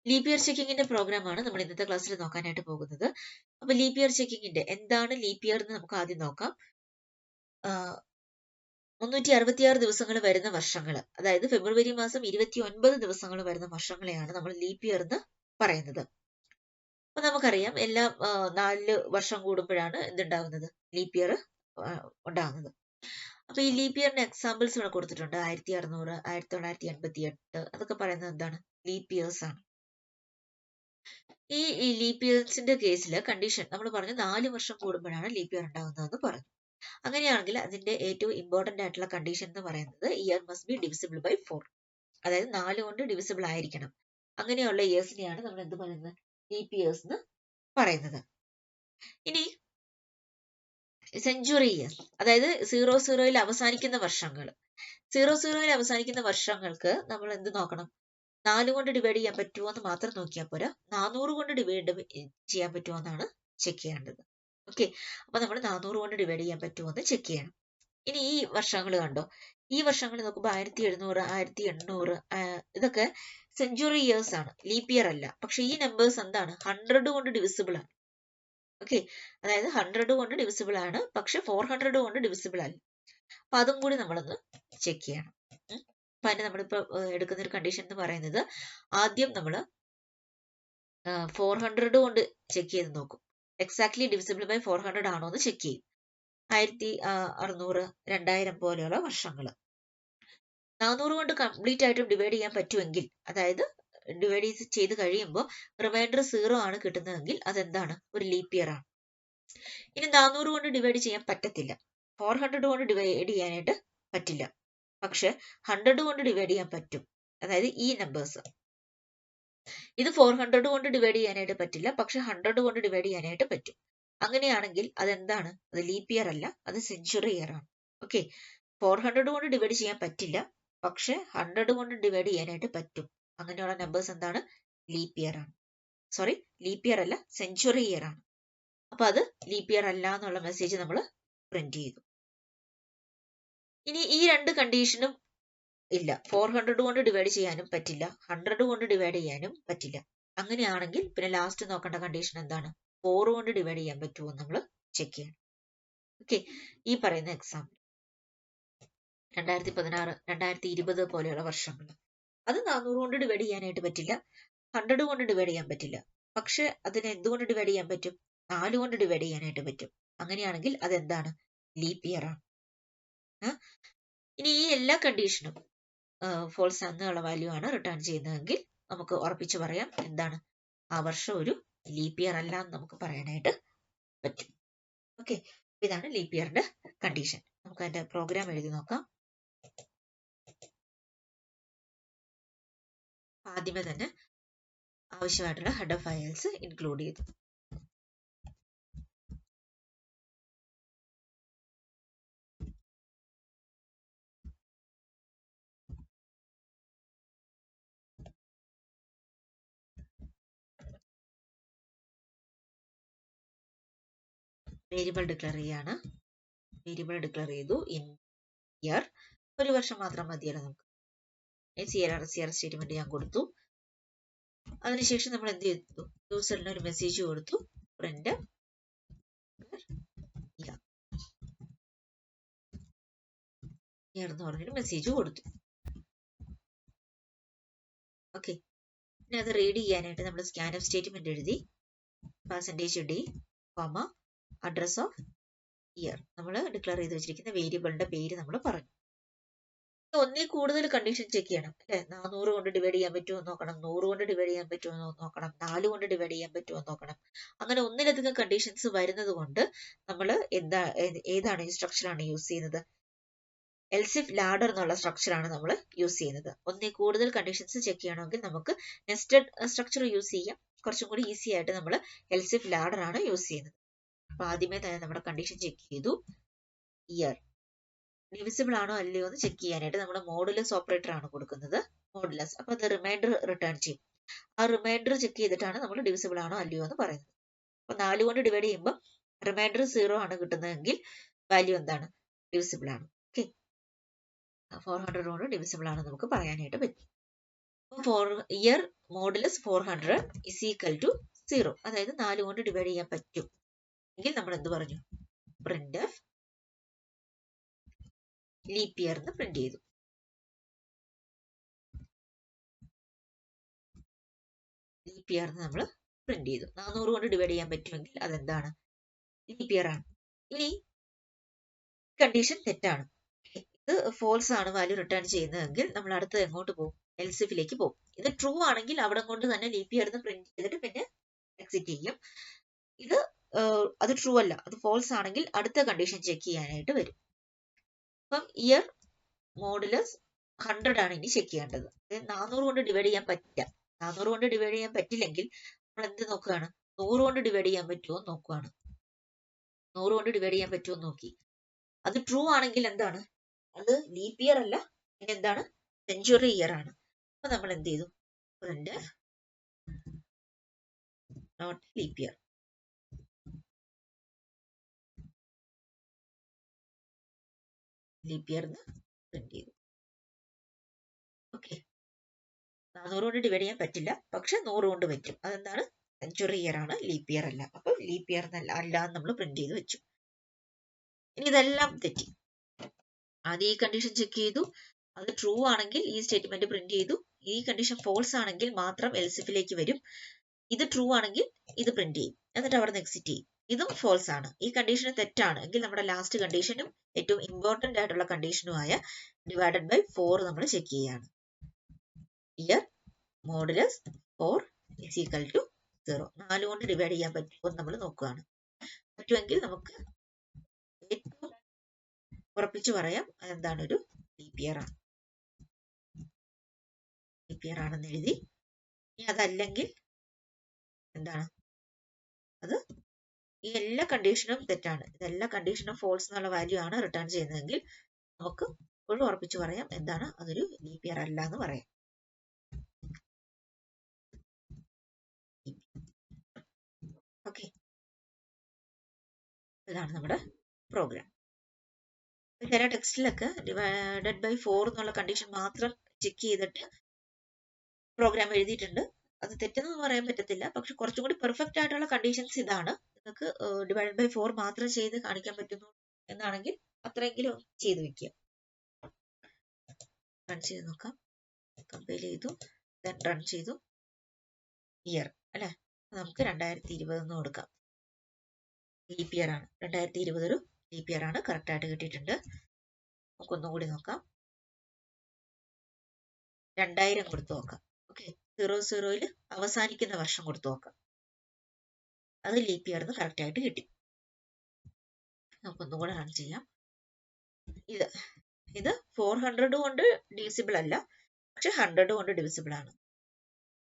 Leap year ചെക്കിങ്ങിന്റെ പ്രോഗ്രാമാണ് നമ്മൾ ഇന്നത്തെ ക്ലാസ്സിൽ നോക്കാനായിട്ട് പോകുന്നത്. അപ്പൊ ലീപ് ഇയർ ചെക്കിങ്ങിന്റെ എന്താണ് ലീപ് ഇയർ എന്ന് നമുക്ക് ആദ്യം നോക്കാം. 366 ദിവസങ്ങൾ വരുന്ന വർഷങ്ങൾ, അതായത് ഫെബ്രുവരി മാസം 29 ദിവസങ്ങൾ വരുന്ന വർഷങ്ങളെയാണ് നമ്മൾ ലീപ് ഇയർ എന്ന് പറയുന്നത്. അപ്പൊ നമുക്കറിയാം എല്ലാ 4 വർഷം കൂടുമ്പോഴാണ് എന്തുണ്ടാകുന്നത്, ലീപ് ഇയർ ഉണ്ടാകുന്നത്. അപ്പൊ ഈ ലീപ് ഇയറിന്റെ എക്സാമ്പിൾസ് ഇവിടെ കൊടുത്തിട്ടുണ്ട്. 1600, 1988 അതൊക്കെ പറയുന്നത് എന്താണ്, ലീപ് ഇയേഴ്സ് ആണ്. ഈ ലീപ് ഇയേഴ്സിന്റെ കേസിൽ കണ്ടീഷൻ നമ്മൾ പറഞ്ഞു 4 വർഷം കൂടുമ്പോഴാണ് ലീപ് ഇയർ ഉണ്ടാകുന്നതെന്ന് പറഞ്ഞു. അങ്ങനെയാണെങ്കിൽ അതിന്റെ ഏറ്റവും ഇമ്പോർട്ടന്റ് ആയിട്ടുള്ള കണ്ടീഷൻ എന്ന് പറയുന്നത് year must be divisible by 4, അതായത് 4 കൊണ്ട് ഡിവിസിബിൾ ആയിരിക്കണം. അങ്ങനെയുള്ള ഇയേഴ്സിനെയാണ് നമ്മൾ എന്ത് പറയുന്നത്, ലീപ് ഇയേഴ്സ് എന്ന് പറയുന്നത്. ഇനി സെഞ്ചുറി ഇയേഴ്സ്, അതായത് 00-ൽ അവസാനിക്കുന്ന വർഷങ്ങൾ. 00-ൽ അവസാനിക്കുന്ന വർഷങ്ങൾക്ക് നമ്മൾ എന്ത് നോക്കണം, 4 കൊണ്ട് ഡിവൈഡ് ചെയ്യാൻ പറ്റുമോ എന്ന് മാത്രം നോക്കിയാൽ പോരാ, 400 കൊണ്ട് ഡിവൈഡ് ചെയ്യാൻ പറ്റുമോ എന്നാണ് ചെക്ക് ചെയ്യേണ്ടത്. ഓക്കെ, അപ്പൊ നമ്മൾ 400 കൊണ്ട് ഡിവൈഡ് ചെയ്യാൻ പറ്റുമോ എന്ന് ചെക്ക് ചെയ്യണം. ഇനി ഈ വർഷങ്ങൾ കണ്ടോ, ഈ വർഷങ്ങൾ നോക്കുമ്പോൾ 1700, 1800 ഇതൊക്കെ സെഞ്ചുറി ഇയേഴ്സ് ആണ്, ലീപ് ഇയർ അല്ല. പക്ഷെ ഈ നമ്പേഴ്സ് എന്താണ്, 100 കൊണ്ട് ഡിവിസിബിൾ ആണ്. ഓക്കെ, അതായത് 100 കൊണ്ട് ഡിവിസിബിൾ ആണ്, പക്ഷെ 400 കൊണ്ട് ഡിവിസിബിൾ അല്ല. അപ്പൊ അതും കൂടി നമ്മളൊന്ന് ചെക്ക് ചെയ്യണം. അപ്പൊ അതിന് നമ്മളിപ്പോ എടുക്കുന്ന ഒരു കണ്ടീഷൻ എന്ന് പറയുന്നത്, ആദ്യം നമ്മൾ 400 കൊണ്ട് ചെക്ക് ചെയ്ത് നോക്കും, എക്സാക്ട്ലി ഡിവിസിബിൾ ബൈ 400 ആണോ എന്ന് ചെക്ക് ചെയ്യും. 1600, 2000 പോലെയുള്ള വർഷങ്ങൾ 400 കൊണ്ട് കംപ്ലീറ്റ് ആയിട്ടും ഡിവൈഡ് ചെയ്യാൻ പറ്റുമെങ്കിൽ, അതായത് ഡിവൈഡ് ചെയ്ത് കഴിയുമ്പോൾ റിമൈൻഡർ 0 ആണ് കിട്ടുന്നതെങ്കിൽ അതെന്താണ്, ഒരു ലീപ് ഇയർ ആണ്. ഇനി 400 കൊണ്ട് ഡിവൈഡ് ചെയ്യാൻ പറ്റത്തില്ല, 400 കൊണ്ട് ഡിവൈഡ് ചെയ്യാനായിട്ട് പറ്റില്ല, പക്ഷെ 100 കൊണ്ട് ഡിവൈഡ് ചെയ്യാൻ പറ്റും. അതായത് ഈ നമ്പേഴ്സ്, ഇത് 400 കൊണ്ട് ഡിവൈഡ് ചെയ്യാനായിട്ട് പറ്റില്ല, പക്ഷെ 100 കൊണ്ട് ഡിവൈഡ് ചെയ്യാനായിട്ട് പറ്റും. അങ്ങനെയാണെങ്കിൽ അതെന്താണ്, അത് ലീപ് ഇയർ അല്ല, അത് സെഞ്ചുറി ഇയർ ആണ്. ഓക്കെ, 400 കൊണ്ട് ഡിവൈഡ് ചെയ്യാൻ പറ്റില്ല, പക്ഷെ 100 കൊണ്ട് ഡിവൈഡ് ചെയ്യാനായിട്ട് പറ്റും. അങ്ങനെയുള്ള നമ്പേഴ്സ് എന്താണ്, ലീപ് ഇയർ ആണ്. സോറി, ലീപ് ഇയർ അല്ല, സെഞ്ചുറി ഇയർ ആണ്. അപ്പൊ അത് ലീപ് ഇയർ അല്ല എന്നുള്ള മെസ്സേജ് നമ്മൾ പ്രിന്റ് ചെയ്തു. ഇനി ഈ രണ്ട് കണ്ടീഷനും ഇല്ല, 400 കൊണ്ട് ഡിവൈഡ് ചെയ്യാനും പറ്റില്ല, 100 കൊണ്ട് ഡിവൈഡ് ചെയ്യാനും പറ്റില്ല. അങ്ങനെയാണെങ്കിൽ പിന്നെ ലാസ്റ്റ് നോക്കേണ്ട കണ്ടീഷൻ എന്താണ്, 4 കൊണ്ട് ഡിവൈഡ് ചെയ്യാൻ പറ്റുമോ നമ്മൾ ചെക്ക് ചെയ്യണം. ഓക്കെ, ഈ പറയുന്ന എക്സാമ്പിൾ 2016, 2020 പോലെയുള്ള വർഷങ്ങൾ, അത് 400 കൊണ്ട് ഡിവൈഡ് ചെയ്യാനായിട്ട് പറ്റില്ല, 100 കൊണ്ട് ഡിവൈഡ് ചെയ്യാൻ പറ്റില്ല, പക്ഷെ അതിനെ എന്തുകൊണ്ട് ഡിവൈഡ് ചെയ്യാൻ പറ്റും, 4 കൊണ്ട് ഡിവൈഡ് ചെയ്യാനായിട്ട് പറ്റും. അങ്ങനെയാണെങ്കിൽ അതെന്താണ്, ലീപ് ഇയർ ആണ്. ഇനി ഈ എല്ലാ കണ്ടീഷനും ഫോൾസ് എന്നുള്ള വാല്യൂ ആണ് റിട്ടേൺ ചെയ്യുന്നതെങ്കിൽ നമുക്ക് ഉറപ്പിച്ച് പറയാം എന്താണ്, ആ വർഷം ഒരു ലീപ് ഇയർ അല്ല എന്ന് നമുക്ക് പറയാനായിട്ട് പറ്റും. ഓക്കെ, ഇതാണ് ലീപ് ഇയറിന്റെ കണ്ടീഷൻ. നമുക്ക് അതിന്റെ പ്രോഗ്രാം എഴുതി നോക്കാം. ആദ്യമേ തന്നെ ആവശ്യമായിട്ടുള്ള ഹെഡർ ഫയൽസ് ഇൻക്ലൂഡ് ചെയ്തു. വേരിയബിൾ ഡിക്ലെയർ ചെയ്യാണ്. വേരിയബിൾ ഡിക്ലെയർ ചെയ്തു ഇൻ ഇയർ, ഒരു വർഷം മാത്രം മതിയല്ലോ നമുക്ക്. CR സ്റ്റേറ്റ്മെന്റ് ഞാൻ കൊടുത്തു. അതിനുശേഷം നമ്മൾ എന്ത് ചെയ്തു, യൂസറിന് ഒരു മെസ്സേജ് കൊടുത്തു, പ്രിന്റ് ഇയർ എന്ന് പറഞ്ഞൊരു മെസ്സേജ് കൊടുത്തു. ഓക്കെ, പിന്നെ അത് റീഡ് ചെയ്യാനായിട്ട് നമ്മൾ സ്കാൻഎഫ് സ്റ്റേറ്റ്മെന്റ് എഴുതി, %d, അഡ്രസ് ഓഫ് ഇയർ, നമ്മൾ ഡിക്ലെയർ ചെയ്ത് വെച്ചിരിക്കുന്ന വേരിയബിളിന്റെ പേര് നമ്മൾ പറഞ്ഞു. ഒന്നിൽ കൂടുതൽ കണ്ടീഷൻ ചെക്ക് ചെയ്യണം അല്ലെ, 400 കൊണ്ട് ഡിവൈഡ് ചെയ്യാൻ പറ്റുമോ നോക്കണം, 100 കൊണ്ട് ഡിവൈഡ് ചെയ്യാൻ പറ്റുമോ നോക്കണം, 4 കൊണ്ട് ഡിവൈഡ് ചെയ്യാൻ പറ്റുമോ നോക്കണം. അങ്ങനെ ഒന്നിലധികം കണ്ടീഷൻസ് വരുന്നത് കൊണ്ട് നമ്മൾ ഏതാണ് ഈ സ്ട്രക്ചറാണ് യൂസ് ചെയ്യുന്നത്, എൽസിഫ് ലാഡർ എന്നുള്ള സ്ട്രക്ചറാണ് നമ്മൾ യൂസ് ചെയ്യുന്നത്. ഒന്നിൽ കൂടുതൽ കണ്ടീഷൻസ് ചെക്ക് ചെയ്യണമെങ്കിൽ നമുക്ക് നെസ്റ്റഡ് സ്ട്രക്ചർ യൂസ് ചെയ്യാം. കുറച്ചും കൂടി ഈസി ആയിട്ട് നമ്മൾ എൽസിഫ് ലാഡർ ആണ് യൂസ് ചെയ്യുന്നത്. അപ്പൊ ആദ്യമേ തന്നെ നമ്മുടെ കണ്ടീഷൻ ചെക്ക് ചെയ്തു, ഇയർ ഡിവിസിബിൾ ആണോ അല്ലയോ എന്ന് ചെക്ക് ചെയ്യാനായിട്ട് നമ്മൾ മോഡുലസ് ഓപ്പറേറ്റർ ആണ് കൊടുക്കുന്നത്, മോഡുലസ്. അപ്പൊ അത് റിമൈൻഡർ റിട്ടേൺ ചെയ്യും. ആ റിമൈൻഡർ ചെക്ക് ചെയ്തിട്ടാണ് നമ്മൾ ഡിവിസിബിൾ ആണോ അല്ലയോ എന്ന് പറയുന്നത്. അപ്പൊ 4 കൊണ്ട് ഡിവൈഡ് ചെയ്യുമ്പോൾ റിമൈൻഡർ 0 ആണ് കിട്ടുന്നതെങ്കിൽ വാല്യൂ എന്താണ്, ഡിവിസിബിൾ ആണ്. ഓക്കെ, 400 കൊണ്ട് ഡിവിസിബിൾ ആണ് നമുക്ക് പറയാനായിട്ട് പറ്റും. For year modulus 400 is equal to 0. അതായത് 4 കൊണ്ട് ഡിവൈഡ് ചെയ്യാൻ പറ്റും എങ്കിൽ നമ്മൾ എന്ത് പറഞ്ഞു? പ്രിന്റ് എഫ് ലീപ് ഇയർ എന്ന് പ്രിന്റ് ചെയ്തു. ലീപ് ഇയർ എന്ന് നമ്മൾ പ്രിന്റ് ചെയ്തു. 400 കൊണ്ട് ഡിവൈഡ് ചെയ്യാൻ പറ്റുമെങ്കിൽ അതെന്താണ്? ലീപ് ഇയർ ആണ്. ഇനി കണ്ടീഷൻ തെറ്റാണ്, ഇത് ഫോൾസ് ആണ് വാല്യൂ റിട്ടേൺ ചെയ്യുന്നതെങ്കിൽ നമ്മൾ അടുത്തത് എങ്ങോട്ട് പോകും? എൽസിഫിലേക്ക് പോകും. ഇത് ട്രൂ ആണെങ്കിൽ അവിടെ കൊണ്ട് തന്നെ ലീപ് ഇയർ എന്ന് പ്രിന്റ് ചെയ്തിട്ട് പിന്നെ എക്സിറ്റ് ചെയ്യും. ഇത് അത് ട്രൂ അല്ല, അത് ഫോൾസ് ആണെങ്കിൽ അടുത്ത കണ്ടീഷൻ ചെക്ക് ചെയ്യാനായിട്ട് വരും. അപ്പം ഇയർ മോഡുലസ് 100 ആണ് ഇനി ചെക്ക് ചെയ്യേണ്ടത്. 400 കൊണ്ട് ഡിവൈഡ് ചെയ്യാൻ പറ്റില്ല. 400 കൊണ്ട് ഡിവൈഡ് ചെയ്യാൻ പറ്റില്ലെങ്കിൽ നമ്മൾ എന്ത് നോക്കുകയാണ്? 100 കൊണ്ട് ഡിവൈഡ് ചെയ്യാൻ പറ്റുമോ നോക്കുകയാണ്. 100 കൊണ്ട് ഡിവൈഡ് ചെയ്യാൻ പറ്റുമോ നോക്കി. അത് ട്രൂ ആണെങ്കിൽ എന്താണ്? അത് ലീപ് ഇയർ അല്ല, പിന്നെ എന്താണ്? സെഞ്ചുറി ഇയർ ആണ്. അപ്പൊ നമ്മൾ എന്ത് ചെയ്തു? Print not leap year. Leap year എന്ന് പ്രിന്റ് ചെയ്തു. ഓക്കെ, 400 കൊണ്ട് ഡിവൈഡ് ചെയ്യാൻ പറ്റില്ല, പക്ഷെ 100 കൊണ്ട് പറ്റും. അതെന്താണ്? സെഞ്ചുറി ഇയർ ആണ്, ലീപ് ഇയർ അല്ല. അപ്പൊ ലീപ് ഇയർ അല്ല നമ്മൾ പ്രിന്റ് ചെയ്ത് വെച്ചു. ഇനി ഇതെല്ലാം തെറ്റി. ആദ്യം ഈ കണ്ടീഷൻ ചെക്ക് ചെയ്തു, അത് ട്രൂ ആണെങ്കിൽ ഈ സ്റ്റേറ്റ്മെന്റ് പ്രിന്റ് ചെയ്തു. ഈ കണ്ടീഷൻ ഫോൾസ് ആണെങ്കിൽ മാത്രം എൽസിഫിലേക്ക് വരും. ഇത് ട്രൂ ആണെങ്കിൽ ഇത് പ്രിന്റ് ചെയ്യും, എന്നിട്ട് അവിടെ നിന്ന് എക്സിറ്റ് ചെയ്യും. ഇതും ഫോൾസ് ആണ്. ഈ കണ്ടീഷൻ തെറ്റാണ് എങ്കിൽ നമ്മുടെ ലാസ്റ്റ് കണ്ടീഷനും ഏറ്റവും ഇമ്പോർട്ടന്റ് ആയിട്ടുള്ള കണ്ടീഷനുമായ ഡിവൈഡഡ് ബൈ 4 നമ്മൾ ചെക്ക് ചെയ്യാണ്. Year modulus 4 is equal to 0. 4 കൊണ്ട് ഡിവൈഡ് ചെയ്യാൻ പറ്റുമോ നമ്മൾ നോക്കുകയാണ്. പറ്റുമെങ്കിൽ നമുക്ക് ഏറ്റവും ഉറപ്പിച്ചു പറയാം അതെന്താണ്? ഒരു ലീപ് ഇയർ ആണ്. ലീപ് ഇയർ ആണെന്ന് എഴുതി. ഇനി അതല്ലെങ്കിൽ എന്താണ്? അത് ഈ എല്ലാ കണ്ടീഷനും തെറ്റാണ്, ഇതെല്ലാ കണ്ടീഷനും ഫോൾസ് എന്നുള്ള വാല്യൂ ആണ് റിട്ടേൺ ചെയ്യുന്നതെങ്കിൽ നമുക്ക് ഇപ്പോഴും ഉറപ്പിച്ചു പറയാം എന്താണ്? അതൊരു ലീപ് ഇയർ അല്ല എന്ന് പറയാം. ഓക്കെ, ഇതാണ് നമ്മുടെ പ്രോഗ്രാം. ചില ടെക്സ്റ്റിലൊക്കെ ഡിവൈഡഡ് ബൈ 4 എന്നുള്ള കണ്ടീഷൻ മാത്രം ചെക്ക് ചെയ്തിട്ട് പ്രോഗ്രാം എഴുതിയിട്ടുണ്ട്. അത് തെറ്റെന്ന് പറയാൻ പറ്റത്തില്ല, പക്ഷെ കുറച്ചും കൂടി പെർഫെക്റ്റ് ആയിട്ടുള്ള കണ്ടീഷൻസ് ഇതാണ്. നിങ്ങൾക്ക് ഡിവൈഡഡ് ബൈ 4 മാത്രം ചെയ്ത് കാണിക്കാൻ പറ്റുന്നു എന്നാണെങ്കിൽ അത്രയെങ്കിലും ചെയ്ത് വെക്കുക. റൺ ചെയ്ത് നോക്കാം. കമ്പൈൽ ചെയ്തു, ദെൻ റൺ ചെയ്തു. ഇയർ അല്ലെ, നമുക്ക് 2020 എന്ന് കൊടുക്കാം. ലീപ് ഇയർ ആണ്. 2020 ഒരു ലീപ് ഇയർ ആണ്, കറക്റ്റ് ആയിട്ട് കിട്ടിയിട്ടുണ്ട്. നമുക്ക് ഒന്നുകൂടി നോക്കാം. 2000 കൊടുത്തു നോക്കാം. ഓക്കെ, 00യിൽ അവസാനിക്കുന്ന വർഷം കൊടുത്തു നോക്കാം. അത് ലീപ് ഇയർ കറക്റ്റ് ആയിട്ട് കിട്ടി. നമുക്കൊന്നും കൂടെ റൺ ചെയ്യാം. ഇത് 400 കൊണ്ട് ഡിവിസിബിൾ അല്ല, പക്ഷെ 100 കൊണ്ട് ഡിവിസിബിൾ ആണ്.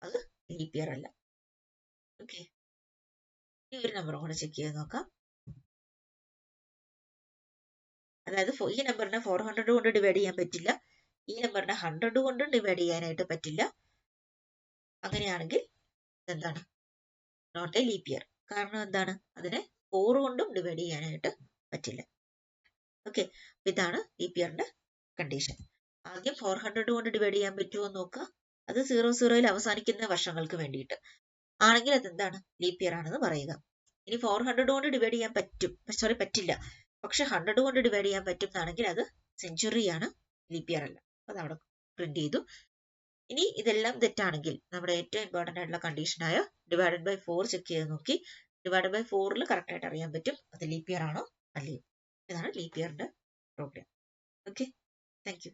അത് ലീപ് ഇയർ അല്ല. ഓക്കെ, ഈ ഒരു നമ്പറും കൂടെ ചെക്ക് ചെയ്ത് നോക്കാം. അതായത് ഈ നമ്പറിനെ 400 കൊണ്ട് ഡിവൈഡ് ചെയ്യാൻ പറ്റില്ല, ഈ നമ്പറിനെ 100 കൊണ്ട് ഡിവൈഡ് ചെയ്യാനായിട്ട് പറ്റില്ല. അങ്ങനെയാണെങ്കിൽ എന്താണ്? Not a leap year. കാരണം എന്താണ്? അതിനെ 4 കൊണ്ടും ഡിവൈഡ് ചെയ്യാനായിട്ട് പറ്റില്ല. ഓക്കെ, ഇതാണ് ലീപ് ഇയറിന്റെ കണ്ടീഷൻ. ആദ്യം 400 കൊണ്ട് ഡിവൈഡ് ചെയ്യാൻ പറ്റുമോ നോക്കുക. അത് 00യിൽ അവസാനിക്കുന്ന വർഷങ്ങൾക്ക് വേണ്ടിയിട്ട് ആണെങ്കിൽ അതെന്താണ്? ലീപ് ഇയർ ആണെന്ന് പറയുക. ഇനി 400 കൊണ്ട് ഡിവൈഡ് ചെയ്യാൻ പറ്റില്ല, പക്ഷെ 100 കൊണ്ട് ഡിവൈഡ് ചെയ്യാൻ പറ്റും എന്നാണെങ്കിൽ അത് സെഞ്ചുറി ആണ്, ലീപ് ഇയർ അല്ല. അത് അവിടെ പ്രിന്റ് ചെയ്തു. ഇനി ഇതെല്ലാം തെറ്റാണെങ്കിൽ നമ്മുടെ ഏറ്റവും ഇമ്പോർട്ടന്റ് ആയിട്ടുള്ള കണ്ടീഷനായ ഡിവൈഡഡ് ബൈ 4 ചെക്ക് ചെയ്ത് നോക്കി. ഡിവൈഡഡ് ബൈ 4ൽ കറക്റ്റ് ആയിട്ട് അറിയാൻ പറ്റും അത് ലീപ് ഇയർ ആണോ അല്ലയോ. ഇതാണ് ലീപ് ഇയറിന്റെ പ്രോഗ്രാം. Okay, thank U.